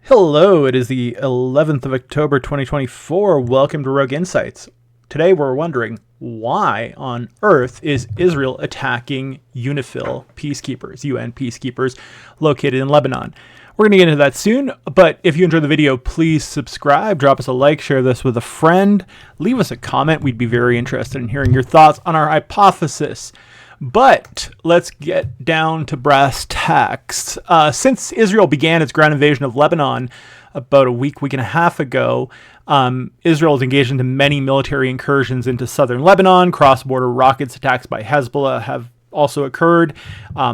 Hello, it is the 11th of October 2024. Welcome to Rogue Insights. Today we're wondering, why on earth is Israel attacking UNIFIL peacekeepers, UN peacekeepers located in Lebanon? We're going to get into that soon, but if you enjoyed the video, please subscribe, drop us a like, share this with a friend, leave us a comment. We'd be very interested in hearing your thoughts on our hypothesis. But let's get down to brass tacks. Since Israel began its ground invasion of Lebanon about a week and a half ago, Israel has engaged into many military incursions into southern Lebanon. Cross-border rockets attacks by Hezbollah have also occurred.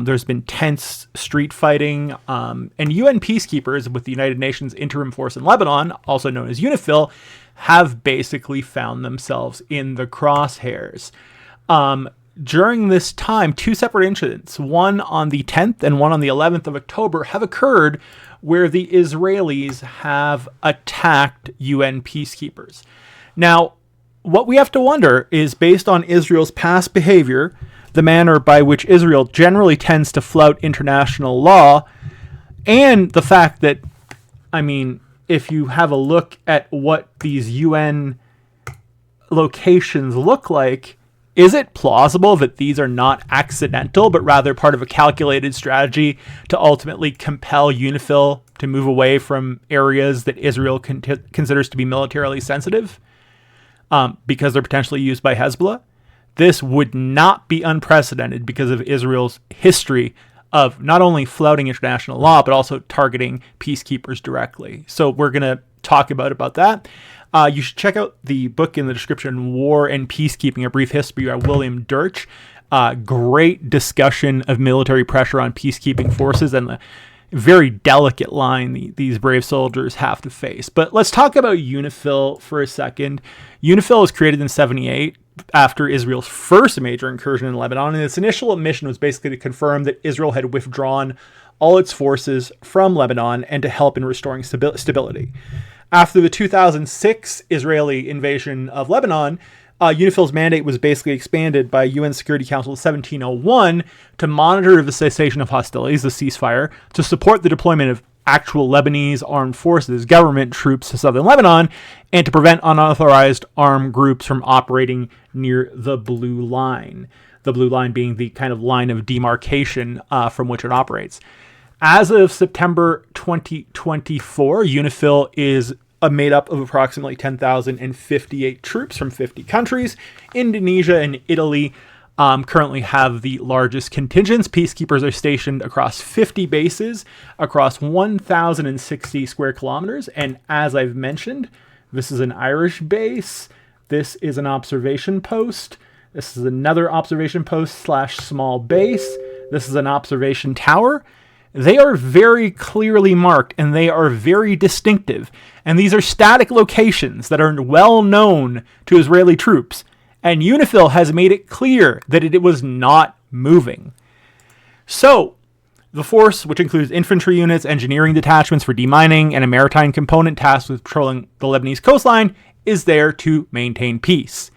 There's been tense street fighting. And UN peacekeepers with the United Nations Interim Force in Lebanon, also known as UNIFIL, have basically found themselves in the crosshairs. During this time, two separate incidents, one on the 10th and one on the 11th of October, have occurred where the Israelis have attacked UN peacekeepers. Now, what we have to wonder is, based on Israel's past behavior, the manner by which Israel generally tends to flout international law, and the fact that, if you have a look at what these UN locations look like, is it plausible that these are not accidental, but rather part of a calculated strategy to ultimately compel UNIFIL to move away from areas that Israel considers to be militarily sensitive because they're potentially used by Hezbollah? This would not be unprecedented because of Israel's history of not only flouting international law, but also targeting peacekeepers directly. So we're going to talk about that. You should check out the book in the description, War and Peacekeeping, A Brief History by William Dirch. Great discussion of military pressure on peacekeeping forces and the very delicate line these brave soldiers have to face. But let's talk about UNIFIL for a second. UNIFIL was created in 1978 after Israel's first major incursion in Lebanon, and its initial mission was basically to confirm that Israel had withdrawn all its forces from Lebanon and to help in restoring stability. After the 2006 Israeli invasion of Lebanon, UNIFIL's mandate was basically expanded by UN Security Council 1701 to monitor the cessation of hostilities, the ceasefire, to support the deployment of actual Lebanese armed forces, government troops to southern Lebanon, and to prevent unauthorized armed groups from operating near the Blue Line. The Blue Line being the kind of line of demarcation from which it operates. As of September 2024, UNIFIL is made up of approximately 10,058 troops from 50 countries. Indonesia and Italy currently have the largest contingents. Peacekeepers are stationed across 50 bases, across 1,060 square kilometers. And as I've mentioned, this is an Irish base. This is an observation post. This is another observation post / small base. This is an observation tower. They are very clearly marked and they are very distinctive. And these are static locations that are well known to Israeli troops. And UNIFIL has made it clear that it was not moving. So, the force, which includes infantry units, engineering detachments for demining, and a maritime component tasked with patrolling the Lebanese coastline, is there to maintain peace.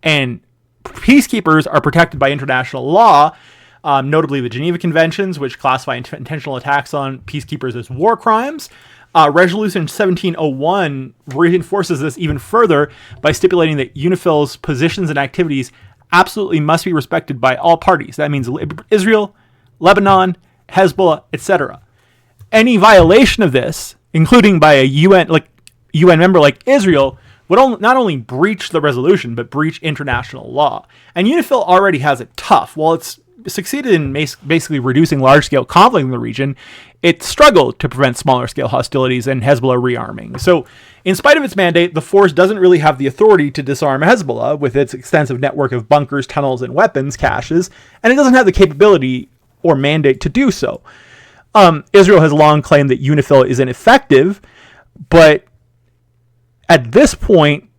And peacekeepers are protected by international law, notably the Geneva Conventions, which classify intentional attacks on peacekeepers as war crimes. Resolution 1701 reinforces this even further by stipulating that UNIFIL's positions and activities absolutely must be respected by all parties. That means Israel, Lebanon, Hezbollah, etc. Any violation of this, including by a UN member like Israel, would not only breach the resolution, but breach international law. And UNIFIL already has it tough. While it's succeeded in basically reducing large-scale conflict in the region, it struggled to prevent smaller-scale hostilities and Hezbollah rearming. So, in spite of its mandate, the force doesn't really have the authority to disarm Hezbollah with its extensive network of bunkers, tunnels, and weapons caches, and it doesn't have the capability or mandate to do so. Israel has long claimed that UNIFIL is ineffective, but at this point,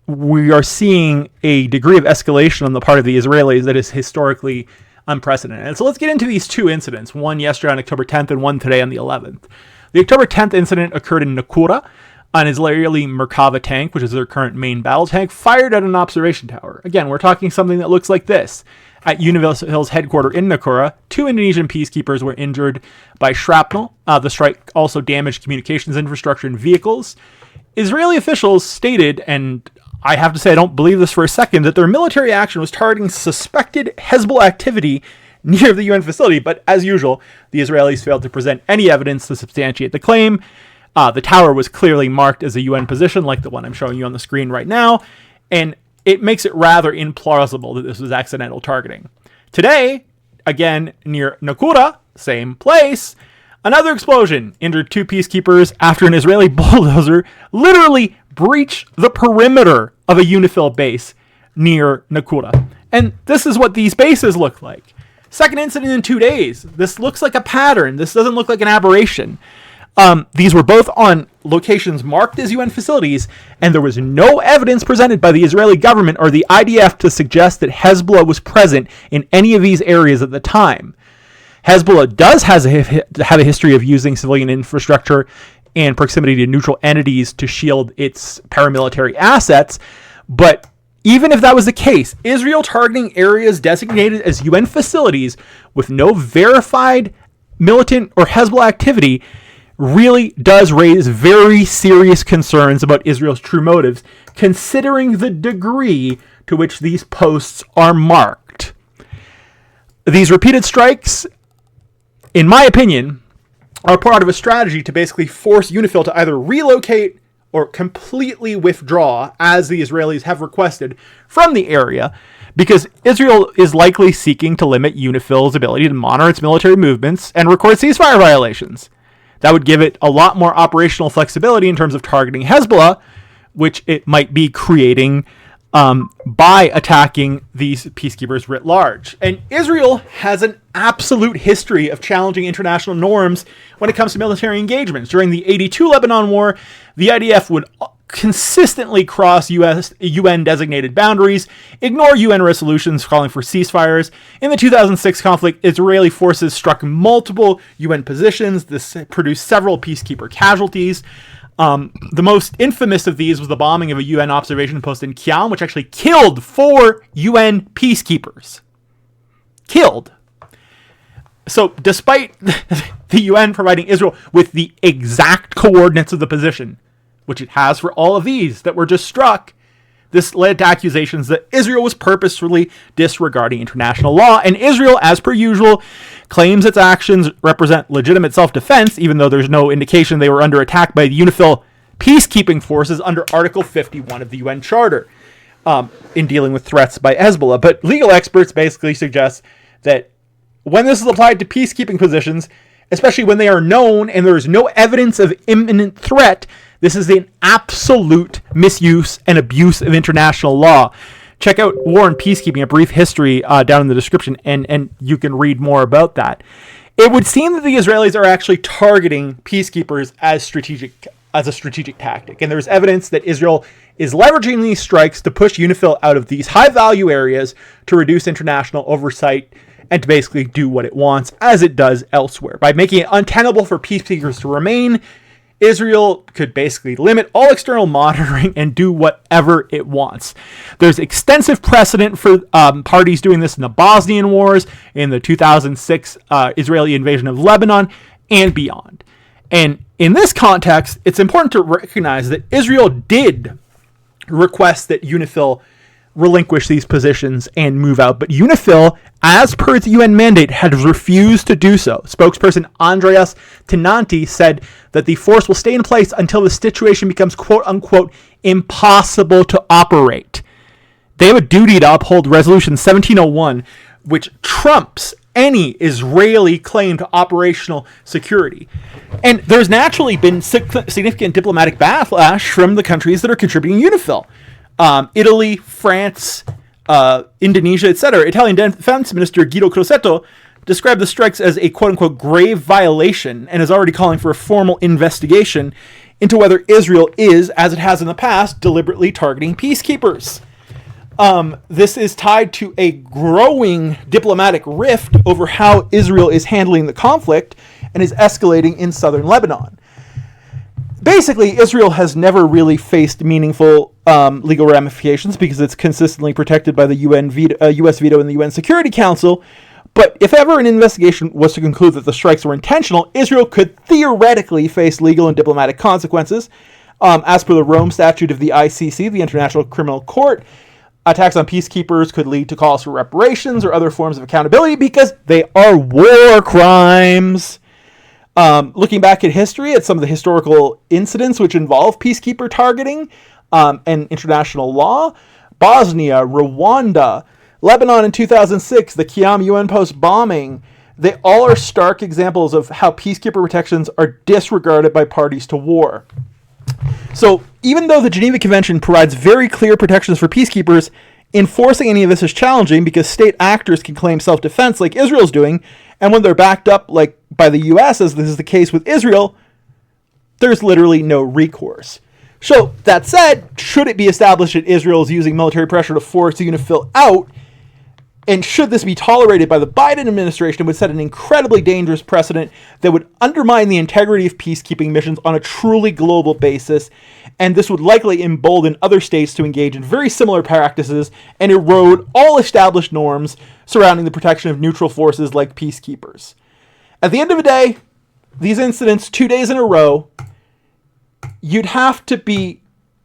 we are seeing a degree of escalation on the part of the Israelis that is historically unprecedented. And so let's get into these two incidents, one yesterday on October 10th and one today on the 11th. The October 10th incident occurred in Naqoura. An Israeli Merkava tank, which is their current main battle tank, fired at an observation tower. Again, we're talking something that looks like this. at UNIFIL's headquarters in Naqoura. 2 Indonesian peacekeepers were injured by shrapnel. The strike also damaged communications infrastructure and vehicles. Israeli officials stated, and I have to say I don't believe this for a second, that their military action was targeting suspected Hezbollah activity near the UN facility, but as usual, the Israelis failed to present any evidence to substantiate the claim. The tower was clearly marked as a UN position, like the one I'm showing you on the screen right now, and it makes it rather implausible that this was accidental targeting. Today, again, near Naqoura, same place, another explosion injured 2 peacekeepers after an Israeli bulldozer literally breached the perimeter of a UNIFIL base near Naqoura. And this is what these bases look like. Second incident in 2 days. This looks like a pattern. This doesn't look like an aberration. These were both on locations marked as UN facilities, and there was no evidence presented by the Israeli government or the IDF to suggest that Hezbollah was present in any of these areas at the time. Hezbollah does have a history of using civilian infrastructure and proximity to neutral entities to shield its paramilitary assets, but even if that was the case, Israel targeting areas designated as UN facilities with no verified militant or Hezbollah activity really does raise very serious concerns about Israel's true motives, considering the degree to which these posts are marked. These repeated strikes, in my opinion, are part of a strategy to basically force UNIFIL to either relocate or completely withdraw, as the Israelis have requested, from the area, because Israel is likely seeking to limit UNIFIL's ability to monitor its military movements and record ceasefire violations. That would give it a lot more operational flexibility in terms of targeting Hezbollah, which it might be creating by attacking these peacekeepers writ large. And Israel has an absolute history of challenging international norms when it comes to military engagements. During the 82 Lebanon War, the IDF would consistently cross UN-designated boundaries, ignore UN resolutions calling for ceasefires. In the 2006 conflict, Israeli forces struck multiple UN positions. This produced several peacekeeper casualties. The most infamous of these was the bombing of a UN observation post in Kiam, which actually killed 4 UN peacekeepers. Killed. So despite the UN providing Israel with the exact coordinates of the position, which it has for all of these that were just struck, this led to accusations that Israel was purposefully disregarding international law, and Israel, as per usual, claims its actions represent legitimate self-defense, even though there's no indication they were under attack by the UNIFIL peacekeeping forces under Article 51 of the UN Charter in dealing with threats by Hezbollah. But legal experts basically suggest that when this is applied to peacekeeping positions, especially when they are known and there is no evidence of imminent threat, this is an absolute misuse and abuse of international law. Check out War and Peacekeeping, a brief history down in the description, and you can read more about that. It would seem that the Israelis are actually targeting peacekeepers as a strategic tactic, and there's evidence that Israel is leveraging these strikes to push UNIFIL out of these high-value areas to reduce international oversight and to basically do what it wants, as it does elsewhere. By making it untenable for peacekeepers to remain, Israel could basically limit all external monitoring and do whatever it wants. There's extensive precedent for parties doing this in the Bosnian Wars, in the 2006 Israeli invasion of Lebanon, and beyond. And in this context, it's important to recognize that Israel did request that UNIFIL relinquish these positions and move out, but UNIFIL, as per its UN mandate, had refused to do so. Spokesperson Andreas Tenanti said that the force will stay in place until the situation becomes quote-unquote impossible to operate. They have a duty to uphold Resolution 1701, which trumps any Israeli claim to operational security. And there's naturally been significant diplomatic backlash from the countries that are contributing UNIFIL. Italy, France, Indonesia, etc. Italian Defense Minister Guido Crosetto described the strikes as a quote-unquote grave violation and is already calling for a formal investigation into whether Israel is, as it has in the past, deliberately targeting peacekeepers. This is tied to a growing diplomatic rift over how Israel is handling the conflict and is escalating in southern Lebanon. Basically, Israel has never really faced meaningful legal ramifications because it's consistently protected by the U.S. veto in the UN Security Council. But if ever an investigation was to conclude that the strikes were intentional, Israel could theoretically face legal and diplomatic consequences. As per the Rome Statute of the ICC, the International Criminal Court, attacks on peacekeepers could lead to calls for reparations or other forms of accountability because they are war crimes. Looking back at history, at some of the historical incidents which involve peacekeeper targeting and international law, Bosnia, Rwanda, Lebanon in 2006, the Qiyam UN post bombing, they all are stark examples of how peacekeeper protections are disregarded by parties to war. So even though the Geneva Convention provides very clear protections for peacekeepers, enforcing any of this is challenging because state actors can claim self-defense like Israel's doing, and when they're backed up like by the US, as this is the case with Israel, there's literally no recourse. So that said, should it be established that Israel is using military pressure to force UNIFIL out, and should this be tolerated by the Biden administration, it would set an incredibly dangerous precedent that would undermine the integrity of peacekeeping missions on a truly global basis, and this would likely embolden other states to engage in very similar practices and erode all established norms surrounding the protection of neutral forces like peacekeepers. At the end of the day, these incidents 2 days in a row, you'd have to be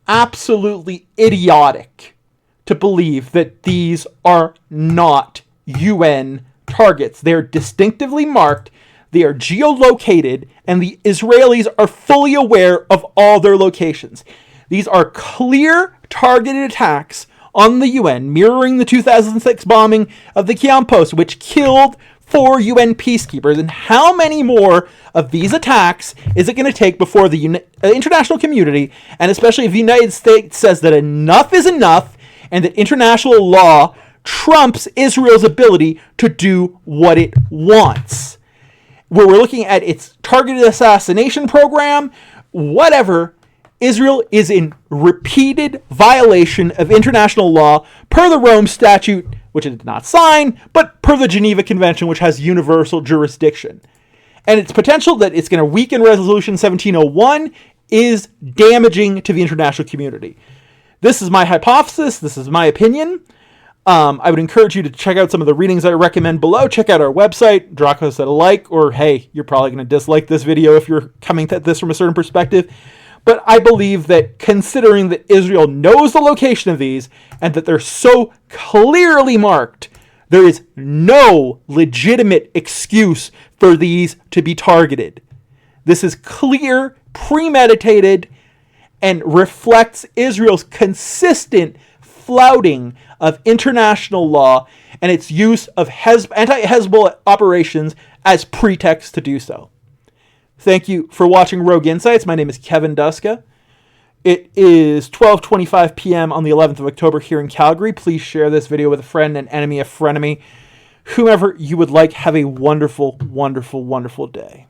absolutely idiotic to believe that these are not UN targets. They're distinctively marked, they are geolocated, and the Israelis are fully aware of all their locations. These are clear targeted attacks on the UN, mirroring the 2006 bombing of the Qiyam post, which killed 4 UN peacekeepers. And how many more of these attacks is it going to take before the international community, and especially if the United States says that enough is enough, and that international law trumps Israel's ability to do what it wants? Where we're looking at its targeted assassination program, whatever, Israel is in repeated violation of international law per the Rome Statute, which it did not sign, but per the Geneva Convention, which has universal jurisdiction. And its potential that it's going to weaken Resolution 1701 is damaging to the international community. This is my hypothesis. This is my opinion. I would encourage you to check out some of the readings I recommend below. Check out our website, drop us a like, or hey, you're probably going to dislike this video if you're coming at this from a certain perspective. But I believe that considering that Israel knows the location of these and that they're so clearly marked, there is no legitimate excuse for these to be targeted. This is clear, premeditated, and reflects Israel's consistent flouting of international law and its use of anti-Hezbollah operations as pretext to do so. Thank you for watching Rogue Insights. My name is Kevin Duska. It is 12:25 p.m. on the 11th of October here in Calgary. Please share this video with a friend, an enemy, a frenemy, whomever you would like. Have a wonderful, wonderful, wonderful day.